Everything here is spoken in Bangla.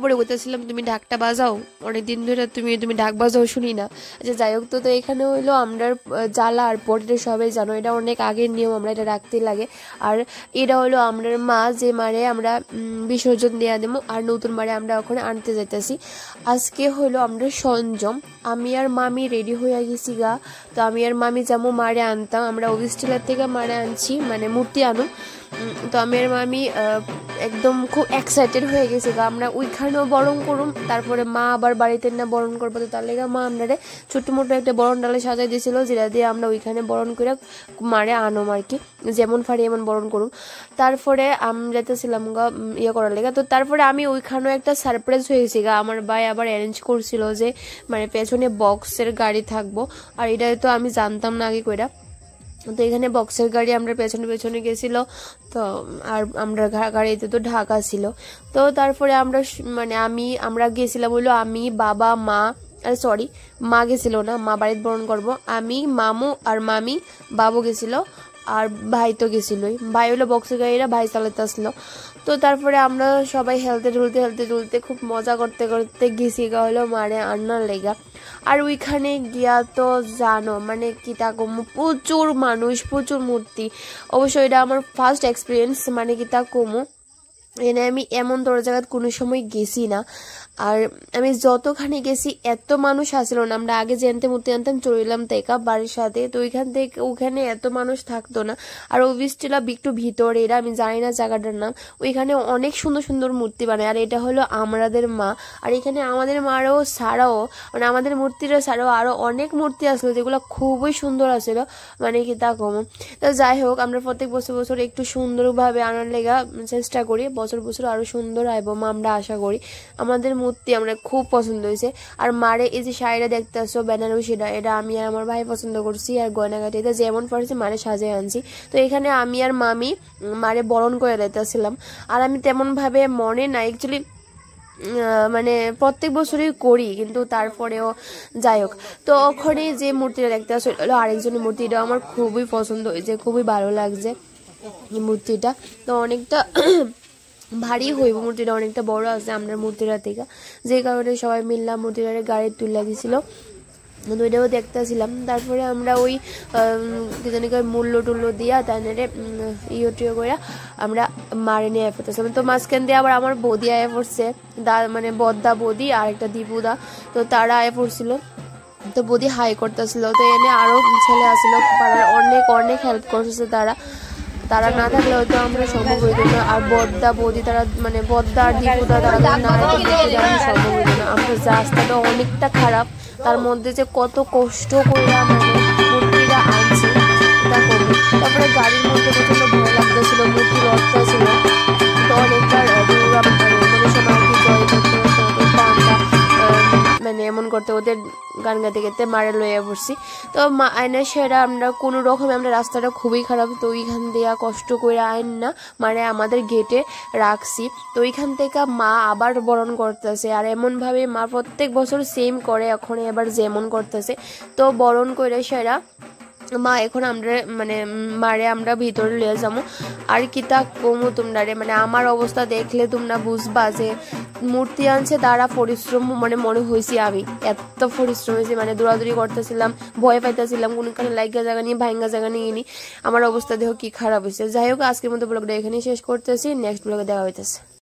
বরাবরই বলতেছিলাম তুমি ঢাকটা বাজাও, অনেকদিন ধরে তুমি ঢাক বাজাও শুনি না। আচ্ছা যাই হোক, তো এখানে হইলো আমরা জ্বালা আর পটের সবাই জানো এটা অনেক আগের নিয়ম, আমরা এটা রাখতে লাগে। আর এটা হলো আমরা মা যে মারে আমরা বিসর্জন দেওয়া দেবো, আর নতুন মারে আমরা ওখানে আনতে যাইতেছি। আজকে হলো আমরা সঞ্জম, আমি আর মামি রেডি হয়ে গেছি গা। তো আমি আর মামি যেমন মারে আনতাম, আমরা অফিসটিলার থেকে মারে আনছি, মানে মূর্তি আনো। তো আমি আর মামি একদম খুব এক্সাইটেড হয়ে গেছি গা, আমরা ওইখানেও বরণ করুম, তারপরে মা আবার বাড়িতে না বরণ করবো। তো তার লেগে মা আমরা ছোট্ট মোটো একটা বরণ ডালে সাজাই দিয়েছিল, যেটা দিয়ে আমরা ওইখানে বরণ করে মারে আনম আর কি, যেমন পারি এমন বরণ করুম। তারপরে আমি যেতেছিলাম গা ইয়ে করার লেগে। তো তারপরে আমি ওইখানেও একটা সারপ্রাইজ হয়ে গেছি গা, আমার ভাই আবার অ্যারেঞ্জ করছিল যে মানে পেছনে বক্সের গাড়ি থাকবো, আর এটা তো আমি জানতাম না আগে কইরা। তো এখানে বক্সের গাড়ি আমরা পেছনে পেছনে গেছিল। তো আর আমরা গাড়িতে তো ঢাকা ছিল। তো তারপরে আমরা মানে আমরা গেছিলাম হইলো আমি, বাবা, মা, আর সরি মা গেছিল না, মা বাড়িতে বরণ করবো, আমি, মামু আর মামি, বাবু গেছিল, আর ভাই তো গেছিলই, ভাই হলো বক্সের গাড়িটা ভাই চালাতে আসলো। তো তারপরে আমরা সবাই হেলতে দুলতে খুব মজা করতে করতে গেছি গা হলো মারে আন্নার লেগা। আর ওইখানে গিয়া তো জানো মানে কি তা কমু, প্রচুর মানুষ, প্রচুর মূর্তি। অবশ্যই এটা আমার ফার্স্ট এক্সপিরিয়েন্স, মানে কি তা কমু এনে আমি এমন তোর জায়গায় কোনো সময় গেছি না। আর আমি যতখানি গেছি এত মানুষ আসছিল না, আমরা আগে জানতে মূর্তি আনতাম চলিলাম তেকা বাড়ির সাথে, তো ওইখান থেকে ওখানে এত মানুষ থাকতো না। আর অফিসটিলা একটু ভিতরে, এরা আমি জানি না জায়গাটার নাম, ওইখানে অনেক সুন্দর সুন্দর মূর্তি বানায়। আর এটা হলো আমাদের মা, আর এখানে আমাদের মারও ছাড়াও মানে আমাদের মূর্তিটা ছাড়াও আরো অনেক মূর্তি আসলো যেগুলো খুবই সুন্দর আসছিল, মানে কি তা কম। তো যাই হোক, আমরা প্রত্যেক বছর একটু সুন্দরভাবে আনার লেগা চেষ্টা করি, বছর আরো সুন্দর আইব মা আমরা আশা করি। আমাদের মূর্তি আমরা খুব পছন্দ হয়েছে। আর মারে এই যে শাড়িটা দেখতে আসছো বেনারসিটা, এটা আমি আর আমার ভাই পছন্দ করছি, আর গয়নাগাটি এটা যেমন পড়েছে মারে সাজিয়ে আনছি। তো এখানে আমি আর মামি মারে বরণ করে দিতেছিলাম। আর আমি তেমন ভাবে মনে না অ্যাকচুয়ালি, মানে প্রত্যেক বছরই করি, কিন্তু তারপরেও যাই হোক। তো ওখানে যে মূর্তিটা দেখতে আসলো আরেকজনের মূর্তি, এটা আমার খুবই পছন্দ হয়েছে, খুবই ভালো লাগছে এই মূর্তিটা। তো অনেকটা ভারী হইব, মূর্তিটা অনেকটা বড় আছে আপনার মূর্তিটা থেকে, যে কারণে সবাই মিললাম মূর্তিটা গাড়ি তুলে দিছিল। তো ওইটাও দেখতেছিলাম। তারপরে আমরা ওই কি জানি মূল্য টুল্য দিয়া তাইনারে ইয়ে করে আমরা মারে নিয়ে পড়তেছিলাম। তো মাঝখান দিয়ে আবার আমার বৌদি আয়া পড়ছে, মানে বদ্দা বৌদি আর একটা দীপুদা, তো তারা আয়া পড়ছিল। তো বৌদি হাই করতেছিল, তো এনে আরো ছেলে আসছিল, পাড়ার অনেক হেল্প করতেছে তারা না থাকলে হয়তো আমরা সম্ভব হইত না। আর বদ্দা বৌদি তারা মানে বদ্দা আর দীপুদা তারা না সম্ভব হইত না। আমরা রাস্তাটা অনেকটা খারাপ, তার মধ্যে যে কত কষ্ট করে মানে মূর্তিটা আনছি তা করবো। তারপরে গাড়ির মধ্যে প্রচন্ড ভয় লাগতেছিল, মূর্তি লড়তে ছিল, তো অনেকটা মানে সময় কি জয় করতে মানে এমন করতে ওদের গান গাতে গাতে মারে লইয়া পড়ছি। তো আয়না সেরা আমরা কোনো রকমে আমরা রাস্তাটা খুবই খারাপ, তো ওইখান দিয়ে কষ্ট করে আইন না মানে আমাদের গেটে রাখছি। তো ওইখান থেকে মা আবার বরণ করতেছে, আর এমন ভাবে মা প্রত্যেক বছর সেম করে, এখন এবার যেমন করতেছে। তো বরণ করে সেরা মা এখন আমরা মানে মারে আমরা ভিতরে লিয়ে যাবো। আর কি তা কমু তোমরা মানে আমার অবস্থা দেখলে তোমরা বুঝবা যে মূর্তি আনছে তারা পরিশ্রম মানে মনে হয়েছি, আমি এত পরিশ্রম হয়েছি, মানে দৌড়াদৌড়ি করতেছিলাম, ভয় পাইতেছিলাম, কোনখানে লাইগা জায়গা নিয়ে ভাঙ্গা জায়গা নিয়ে নি, আমার অবস্থা দেখো কি খারাপ হয়েছে। যাই হোক, আজকের মতো ব্লগটা এখানেই শেষ করতেছি, নেক্সট ব্লগে দেখা হইতেছে।